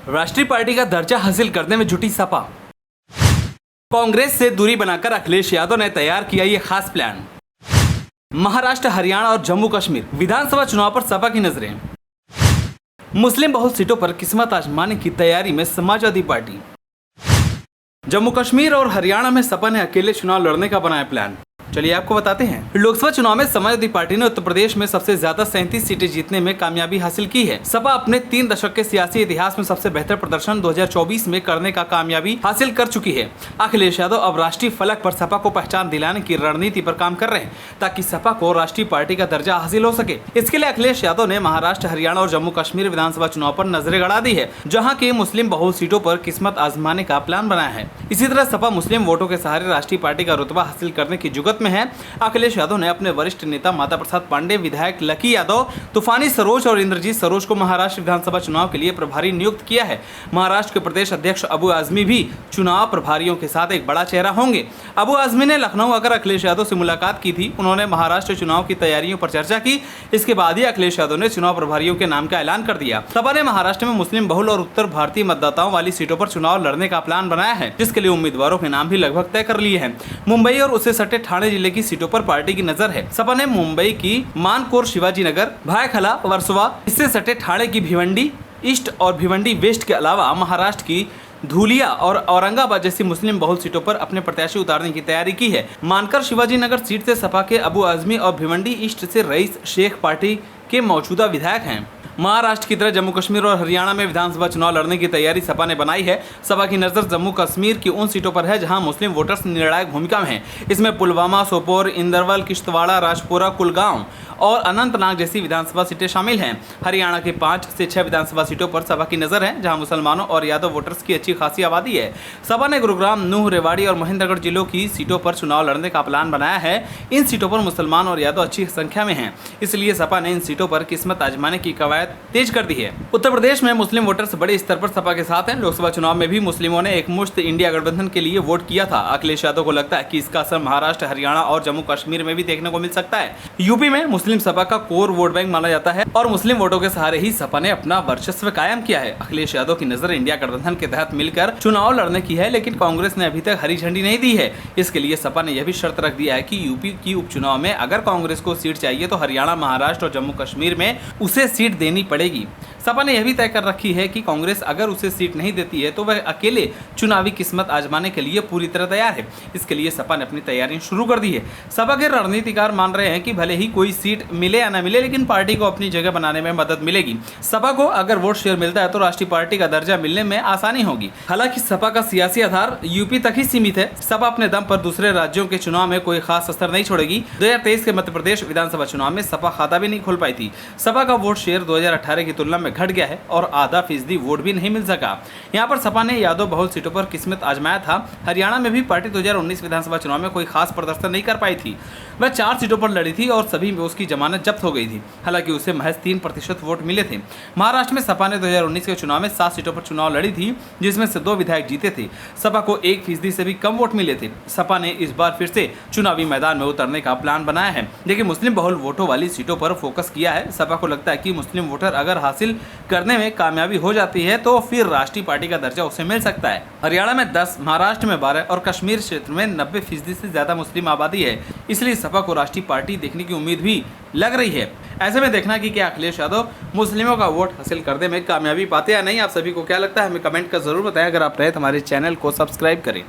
राष्ट्रीय पार्टी का दर्जा हासिल करने में जुटी सपा। कांग्रेस से दूरी बनाकर अखिलेश यादव ने तैयार किया ये खास प्लान। महाराष्ट्र, हरियाणा और जम्मू कश्मीर विधानसभा चुनाव पर सपा की नजरें। मुस्लिम बहुल सीटों पर किस्मत आजमाने की तैयारी में समाजवादी पार्टी। जम्मू कश्मीर और हरियाणा में सपा ने अकेले चुनाव लड़ने का बनाया प्लान। चलिए आपको बताते हैं। लोकसभा चुनाव में समाजवादी पार्टी ने उत्तर प्रदेश में सबसे ज्यादा 37 सीटें जीतने में कामयाबी हासिल की है। सपा अपने 3 दशक के सियासी इतिहास में सबसे बेहतर प्रदर्शन 2024 में करने का कामयाबी हासिल कर चुकी है। अखिलेश यादव अब राष्ट्रीय फलक पर सपा को पहचान दिलाने की रणनीति पर काम कर रहे हैं ताकि सपा को राष्ट्रीय पार्टी का दर्जा हासिल हो सके। इसके लिए अखिलेश यादव ने महाराष्ट्र, हरियाणा और जम्मू कश्मीर विधानसभा चुनाव पर नजरें गड़ा दी है, जहाँ की मुस्लिम बहुल सीटों पर किस्मत आजमाने का प्लान बनाया है। इसी तरह सपा मुस्लिम वोटों के सहारे राष्ट्रीय पार्टी का रुतबा हासिल करने की जुगत में है। अखिलेश यादव ने अपने वरिष्ठ नेता माता प्रसाद पांडे, विधायक लकी यादव, तूफानी सरोज और इंद्रजीत सरोज को महाराष्ट्र विधानसभा चुनाव के लिए प्रभारी नियुक्त किया है। महाराष्ट्र के प्रदेश अध्यक्ष अबू आजमी भी चुनाव प्रभारियों के साथ एक बड़ा चेहरा होंगे। अबू आजमी ने लखनऊ आकर अखिलेश यादव से मुलाकात की थी। उन्होंने महाराष्ट्र चुनाव की तैयारियों पर चर्चा की। इसके बाद ही अखिलेश यादव ने चुनाव प्रभारियों के नाम का ऐलान कर दिया। सपा ने महाराष्ट्र में मुस्लिम बहुल और उत्तर भारतीय मतदाताओं वाली सीटों पर चुनाव लड़ने का प्लान बनाया है, जिसके लिए उम्मीदवारों के नाम भी लगभग तय कर लिए हैं। मुंबई और उससे सटे ठाणे जिले की सीटों पर पार्टी की नजर है। सपा ने मुंबई की मानकोर, शिवाजी नगर, भायखला, वर्सोवा, इससे सटे ठाणे की भिवंडी ईस्ट और भिवंडी वेस्ट के अलावा महाराष्ट्र की धूलिया और औरंगाबाद जैसी मुस्लिम बहुल सीटों पर अपने प्रत्याशी उतारने की तैयारी की है। मानकर शिवाजी नगर सीट से सपा के अबू आजमी और भिवंडी ईस्ट से रईस शेख पार्टी के मौजूदा विधायक हैं। महाराष्ट्र की तरह जम्मू कश्मीर और हरियाणा में विधानसभा चुनाव लड़ने की तैयारी सपा ने बनाई है। सपा की नजर जम्मू कश्मीर की उन सीटों पर है जहां मुस्लिम वोटर्स निर्णायक भूमिका में हैं। इसमें पुलवामा, सोपोर, इंदरवल, किश्तवाड़ा, राजपुरा, कुलगांव और अनंतनाग जैसी विधानसभा सीटें शामिल हैं। हरियाणा की 5 से 6 विधानसभा सीटों पर सपा की नजर है, जहां मुसलमानों और यादव वोटर्स की अच्छी खासी आबादी है। सपा ने गुरुग्राम, नूह, रेवाड़ी और महेंद्रगढ़ जिलों की सीटों पर चुनाव लड़ने का प्लान बनाया है। इन सीटों पर मुसलमान और यादव अच्छी संख्या में हैं, इसलिए सपा ने इन सीटों पर किस्मत आजमाने की कवायद तेज कर दी है। उत्तर प्रदेश में मुस्लिम वोटर्स बड़े स्तर पर सपा के साथ हैं। लोकसभा चुनाव में भी मुस्लिमों ने एक मुश्त इंडिया गठबंधन के लिए वोट किया था। अखिलेश यादव को लगता है कि इसका असर महाराष्ट्र, हरियाणा और जम्मू कश्मीर में भी देखने को मिल सकता है। यूपी में मुस्लिम सपा का कोर वोट बैंक माना जाता है और मुस्लिम वोटों के सहारे ही सपा ने अपना वर्चस्व कायम किया है। अखिलेश यादव की नजर इंडिया गठबंधन के तहत मिलकर चुनाव लड़ने की है, लेकिन कांग्रेस ने अभी तक हरी झंडी नहीं दी है। इसके लिए सपा ने यह भी शर्त रख दिया है कि यूपी की उपचुनाव में अगर कांग्रेस को सीट चाहिए तो हरियाणा, महाराष्ट्र और जम्मू कश्मीर में उसे सीट देनी पड़ेगी। सपा ने यह भी तय कर रखी है कि कांग्रेस अगर उसे सीट नहीं देती है तो वह अकेले चुनावी किस्मत आजमाने के लिए पूरी तरह तैयार है। इसके लिए सपा ने अपनी तैयारियां शुरू कर दी है। सपा के रणनीतिकार मान रहे हैं कि भले ही कोई सीट मिले या न मिले, लेकिन पार्टी को अपनी जगह बनाने में मदद मिलेगी। सपा को अगर वोट शेयर मिलता है तो राष्ट्रीय पार्टी का दर्जा मिलने में आसानी होगी। हालांकि सपा का सियासी आधार यूपी तक ही सीमित है। सपा अपने दम पर दूसरे राज्यों के चुनाव में कोई खास असर नहीं छोड़ेगी। 2023 के मध्य प्रदेश विधानसभा चुनाव में सपा खाता भी नहीं खोल पाई थी। सपा का वोट शेयर 2018 की तुलना में घट गया है और आधा फीसदी वोट भी नहीं मिल सका। यहाँ पर सपा ने यादव बहुल सीटों पर किस्मत आजमाया था। हरियाणा में भी पार्टी 2019 विधानसभा चुनाव में कोई खास प्रदर्शन नहीं कर पाई थी। वह 4 सीटों पर लड़ी थी और सभी में उसकी जमानत जब्त हो गई थी। हालांकि उसे महज 3% वोट मिले थे। महाराष्ट्र में सपा ने 2019 के चुनाव में 7 सीटों पर चुनाव लड़ी थी, जिसमें से 2 विधायक जीते थे। सपा को 1% से भी कम वोट मिले थे। सपा ने इस बार फिर से चुनावी मैदान में उतरने का प्लान बनाया है, लेकिन मुस्लिम बहुल वोटों वाली सीटों पर फोकस किया है। सपा को लगता है कि मुस्लिम वोटर अगर हासिल करने में कामयाबी हो जाती है तो फिर राष्ट्रीय पार्टी का दर्जा उसे मिल सकता है। हरियाणा में 10, महाराष्ट्र में 12 और कश्मीर क्षेत्र में 90% से ज्यादा मुस्लिम आबादी है, इसलिए सपा को राष्ट्रीय पार्टी देखने की उम्मीद भी लग रही है। ऐसे में देखना कि क्या अखिलेश यादव मुस्लिमों का वोट हासिल करने में कामयाबी पाते या नहीं। आप सभी को क्या लगता है हमें कमेंट कर जरूर बताएं। अगर आप रहे तो हमारे चैनल को सब्सक्राइब करें।